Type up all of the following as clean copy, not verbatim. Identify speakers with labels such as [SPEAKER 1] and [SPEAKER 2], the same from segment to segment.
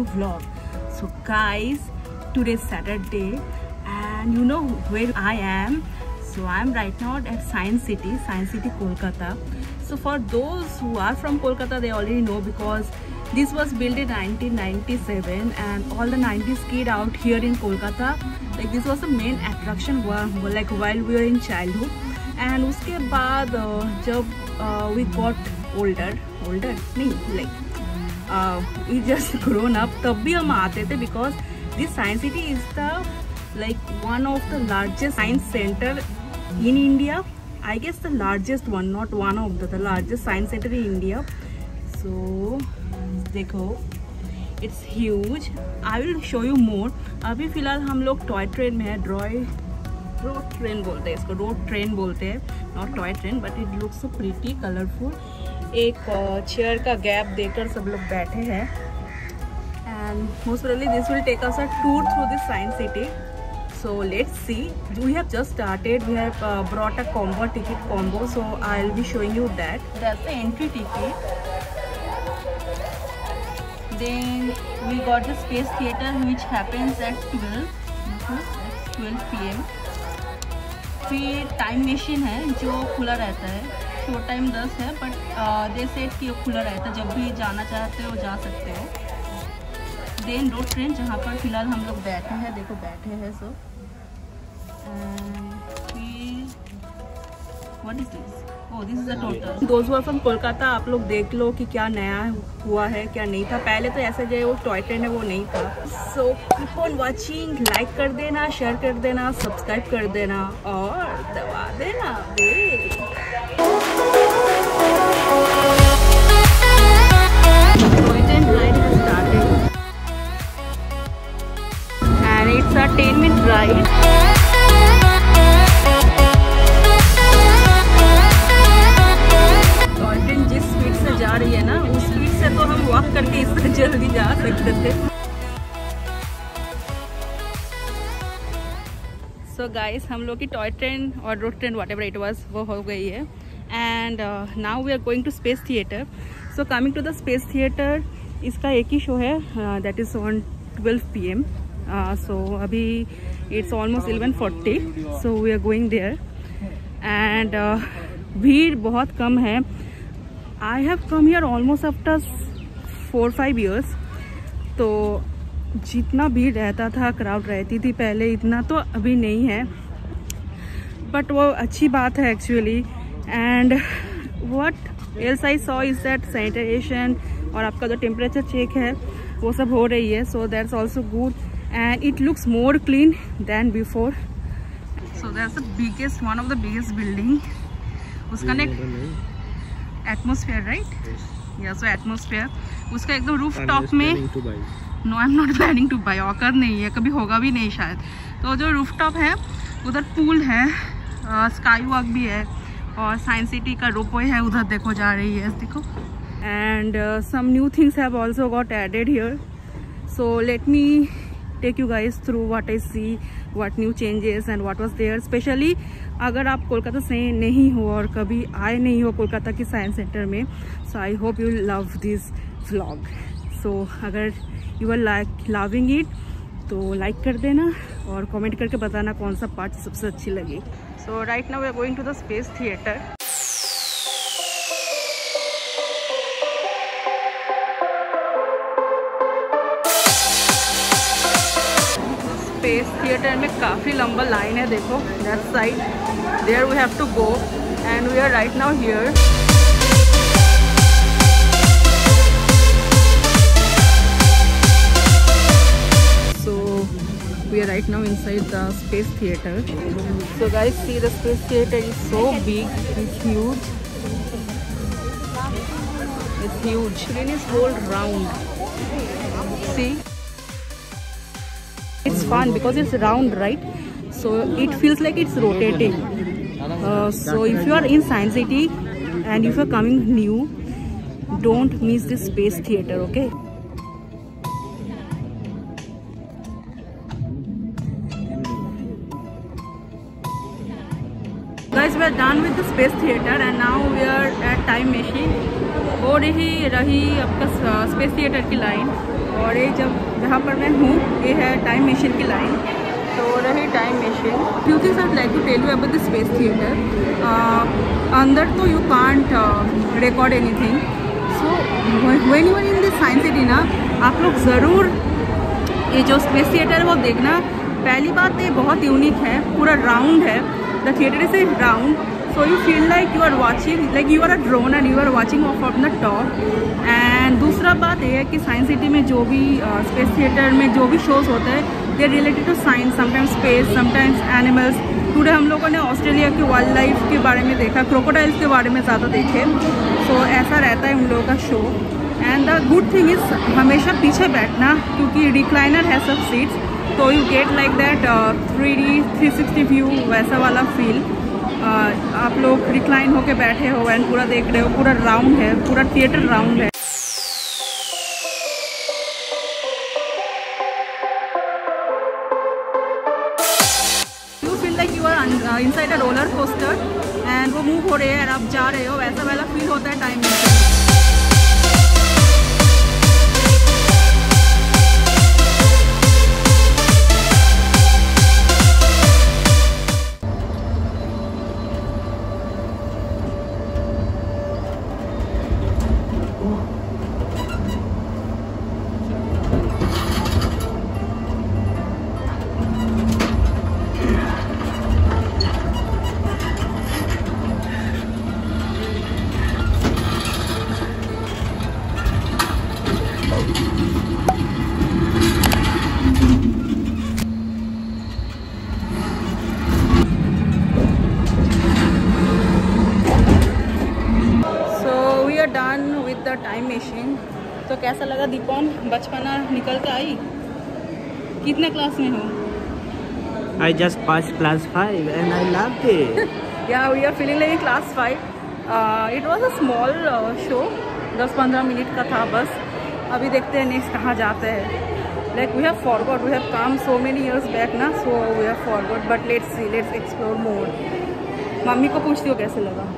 [SPEAKER 1] new vlog. So guys, today's Saturday and you know where I am. So I'm right now at Science City, Kolkata. So for those who are from Kolkata, they already know because this was built in 1997 and all the 90s kids out here in Kolkata, like this was the main attraction like while we were in childhood. And उसके बाद जब we got older नहीं like we just grown up, तब भी हम आते थे because this Science City is the like one of the largest science center in India. I guess the largest one, not one of the largest science center in India. So देखो, it's huge. I will show you more. अभी फिलहाल हम लोग toy train में है. Road train बोलते हैं इसको, रोड ट्रेन बोलते हैं, not toy train, but it looks so pretty colourful. एक चेयर का गैप देकर सब लोग बैठे हैं and most probably this will take us a tour through this science city. So let's see. We have just started. We have brought a ticket combo, so I'll be showing you that. That's the entry ticket. Then we got the space theater which happens at 12 PM. फिर time machine है जो खुला रहता है. Show time 10 है but they set कि खुला रहता है, जब भी जाना चाहते हो जा सकते हो. देन रोड ट्रेन जहाँ पर फिलहाल हम लोग बैठे हैं, देखो बैठे हैं सब. What is this? Oh, this is a total. Those who are from Kolkata, आप लोग देख लो कि क्या नया हुआ है क्या नहीं था. पहले तो ऐसे जो वो टॉय ट्रेन है वो नहीं था. So keep on watching, like कर देना, शेयर कर देना, सब्सक्राइब कर देना और दबा देना bell. Toy train ride has started and it's a 10-minute ride. जा रही है ना, उस स्पीड से तो हम वॉक करके इससे जल्दी जा सकते थे. सो गाइस, हम लोग की टॉय ट्रेन और road train whatever it was वो हो गई है and now we are going to space theatre. So coming to the space theatre, इसका एक ही शो है दैट इज ऑन 12 PM. सो अभी it's almost 11:40. So we are going there and भीड़ बहुत कम है. I have come here almost after 4-5 years. तो जितना भीड़ रहता था, क्राउड रहती थी पहले, इतना तो अभी नहीं है, बट वो अच्छी बात है actually. And what else I saw is that sanitization और आपका जो टेम्परेचर चेक है वो सब हो रही है. So that's also good and it looks more clean than before. So that's the biggest, one of the biggest building. उसका ने एटमॉस्फेयर राइट, या सो एटमॉस्फेयर उसका एकदम रूफ टॉप में. No I am not planning to buy, ऑकर नहीं है, कभी होगा भी नहीं शायद. तो जो रूफ टॉप है उधर पूल है, स्काई वॉक भी है और साइंस सिटी का रोपवे है उधर, देखो जा रही है देखो. And some new things have also got added here. So let me take you guys through what I see, what new changes and what was there. Specially अगर आप कोलकाता से नहीं हो और कभी आए नहीं हो कोलकाता की साइंस सेंटर में, so I hope you love this vlog. So अगर यू आर लविंग इट तो लाइक कर देना और कमेंट करके बताना कौन सा पार्ट सबसे अच्छी लगी. So right now we are going to the space theatre. Space theatre में काफ़ी लंबा लाइन है, देखो that side. There we have to go and we are right now here. So we are right now inside the space theatre. So guys see the space theatre is so big, it's huge. It's huge. Screen is whole round. See? It's fun because it's round, right? So it feels like it's rotating. So if you are in Science City and if you are coming new, don't miss this space theater, okay? Guys, we are done with the space theater and now we are at time machine. हो रही आपका space theatre की line. और ये जहाँ पर मैं हूँ ये है टाइम मशीन की लाइन। तो रही time machine. Few things I would like to tell you about the space theatre. अंदर तो you can't record anything, so when you are in this science city ना, आप लोग ज़रूर ये जो स्पेस थिएटर है वो देखना। पहली बात ये बहुत यूनिक है, पूरा राउंड है, the theatre is a round, so you feel like you are watching, like you are a drone and you are watching off from the top. And दूसरा बात ये है कि साइंस सिटी में जो भी स्पेस थिएटर में जो भी शोज़ होते हैं they related to science, sometimes space, sometimes animals. Today हम लोगों ने ऑस्ट्रेलिया की वाइल्ड लाइफ के बारे में देखा, क्रोकोडाइल्स के बारे में ज़्यादा देखे। सो ऐसा रहता है उन लोगों का show. And the good thing is हमेशा पीछे बैठना, क्योंकि रिक्लाइनर है सब सीट्स, तो you get like that 3D 360 view, वैसा वाला फील। आप लोग रिक्लाइन होके बैठे हो एंड पूरा देख रहे हो, पूरा राउंड है, पूरा थिएटर राउंड है। You feel like you are inside a roller coaster and वो मूव हो रहे हैं और आप जा रहे हो, वैसा वाला फील होता है टाइम में। Done with the time machine. तो कैसा लगा दीपन, बचपना निकल के आई? कितने क्लास में हो?
[SPEAKER 2] I just passed class 5 and I loved it.
[SPEAKER 1] Yeah, we are feeling like class 5. It was a small show, 10-15 minute का था बस। अभी देखते हैं नेक्स्ट कहाँ जाते हैं। Like we have forgot, we have come so many years back ना, so we have forgot. But let's see, let's explore more. Mummy को पूछती हो कैसे लगा?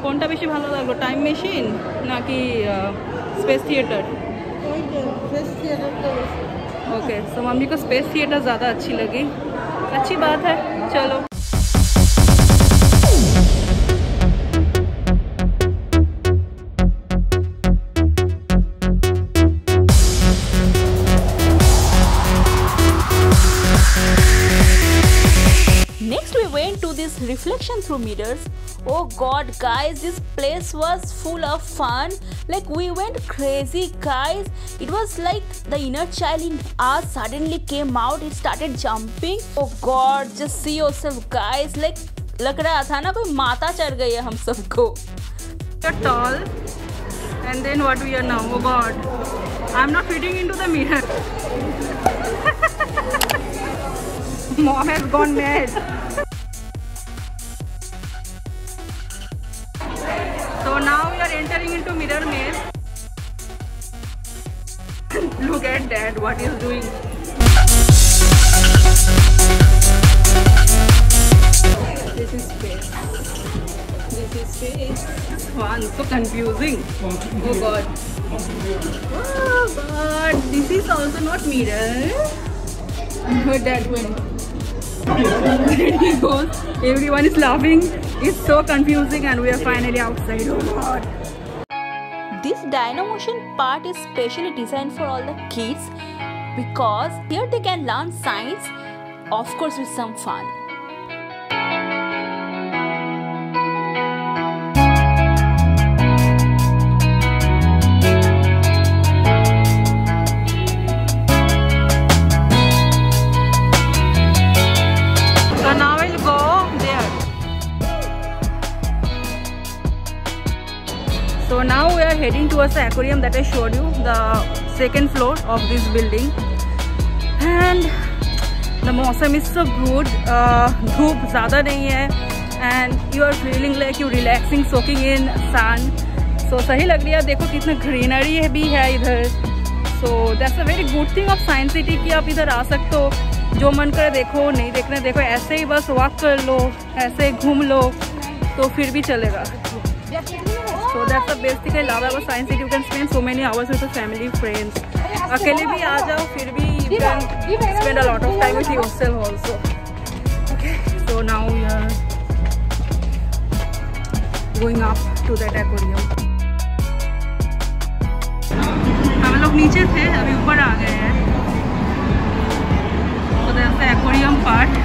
[SPEAKER 1] কোনটা বেশি ভালো লাগলো, টাইম মেশিন নাকি स्पेस थिएटर?
[SPEAKER 3] स्पेस थिएटर तो
[SPEAKER 1] ओके, सो मम्मी को स्पेस थिएटर ज़्यादा अच्छी लगी। अच्छी बात है, चलो। Reflection through mirrors. Oh god guys, this place was full of fun. Like we went crazy guys. It was like the inner child in us suddenly came out. It started jumping. Oh god, just see yourself guys. Like लग रहा था ना कोई माता चढ़ गई है हम सबको। You're tall and then what we are now? Oh god, I'm not fitting into the mirror. Mom has gone mad. So now we are entering into mirror maze. Look at Dad, what he is doing. This is space. This is space. Fun, so confusing. Oh god. Oh god, this is also not mirror. Where Dad went. There he goes. Everyone is laughing. It's so confusing and we are finally outside. Oh god. This Dynomotion part is specially designed for all the kids because here they can learn science, of course with some fun. So now we are heading towards the aquarium that I showed you, the second floor of this building. And the मौसम is so good. धूप ज़्यादा नहीं है and you are feeling like you relaxing, soaking in sun. So सही लग रही है। देखो कितना ग्रीनरी भी है इधर। So that's a very good thing of Science City कि आप इधर आ सकते हो, जो मन करे देखो, नहीं देखना देखो, ऐसे ही बस वॉक कर लो, ऐसे घूम लो तो फिर भी चलेगा। So that's the best thing I love about Science City. You can spend so many hours with your family, friends. अकेले भी आ जाओ फिर भी you can spend a lot of time with yourself also. Okay, so now we are going up to that aquarium. हम लोग नीचे थे, अभी ऊपर आ गए हैं. So there's the aquarium part.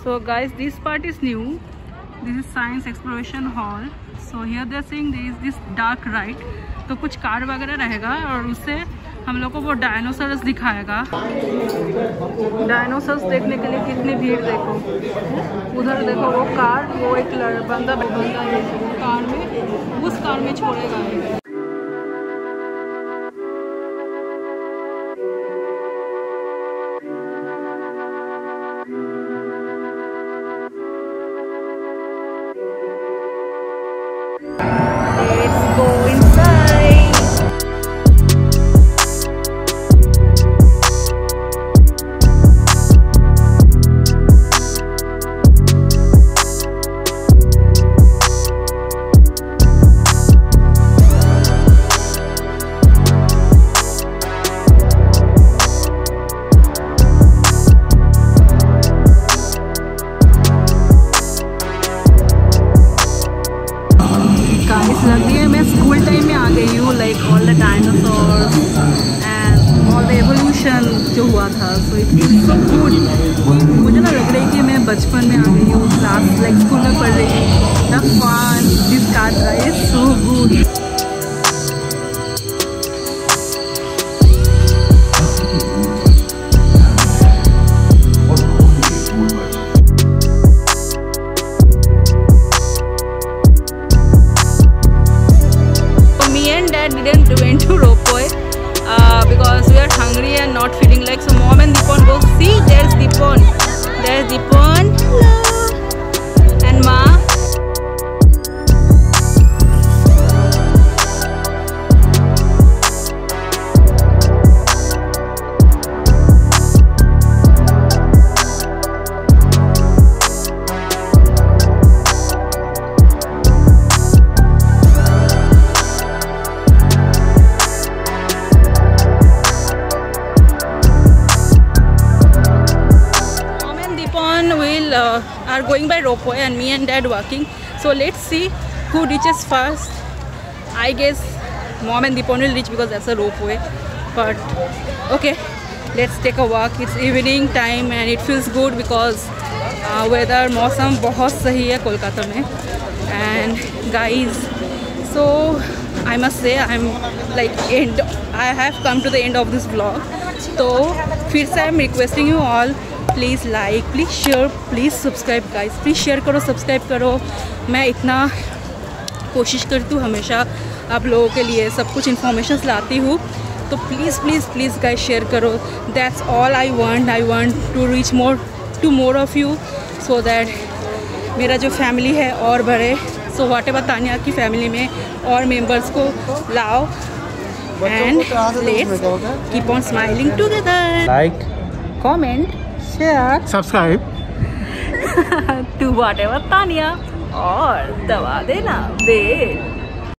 [SPEAKER 1] So guys, this part is new. This is science exploration hall. So here they are saying there is this dark ride. तो कुछ कार वगैरह रहेगा और उससे हम लोग को वो डायनासोरस दिखाएगा. डायनासोरस देखने के लिए कितनी भीड़ देखो. उधर देखो वो कार, वो एक बंदा है कार में, उस कार में छोड़ेगा. लगती है मैं स्कूल टाइम में आ गई हूँ. Like all the dinosaurs and all the evolution जो हुआ था. So it feels so good. मुझे ना लग रही है कि मैं बचपन में आ गई हूँ, क्लास लाइक स्कूल में पढ़ रही हूँ. The fun this car drive is so good. Didn't went to Ropeway because we are hungry and not feeling like. So mom and Deepon go see. There's Deepon. There's Deepon. Hello. And Ma. Are going by ropeway and me and dad walking. So let's see who reaches first. I guess mom and Deepon will reach because that's a ropeway. But okay, let's take a walk. It's evening time and it feels good because weather मौसम बहुत सही है कोलकाता में. And guys, so I must say I'm like I have come to the end of this vlog. तो फिर से I'm requesting you all, please like, please share, please subscribe guys. Please share करो, subscribe करो. मैं इतना कोशिश करती हूँ हमेशा आप लोगों के लिए सब कुछ इन्फॉर्मेशंस लाती हूँ. तो please please please guys share करो. That's all I want to reach more of you so that मेरा जो फैमिली है और बढ़े. सो व्हाटएवर तानिया की फैमिली में और मेंबर्स को लाओ and let's keep on smiling together.
[SPEAKER 2] Like,
[SPEAKER 1] comment, share,
[SPEAKER 2] subscribe
[SPEAKER 1] to whatever Tania और दबा देना बेल.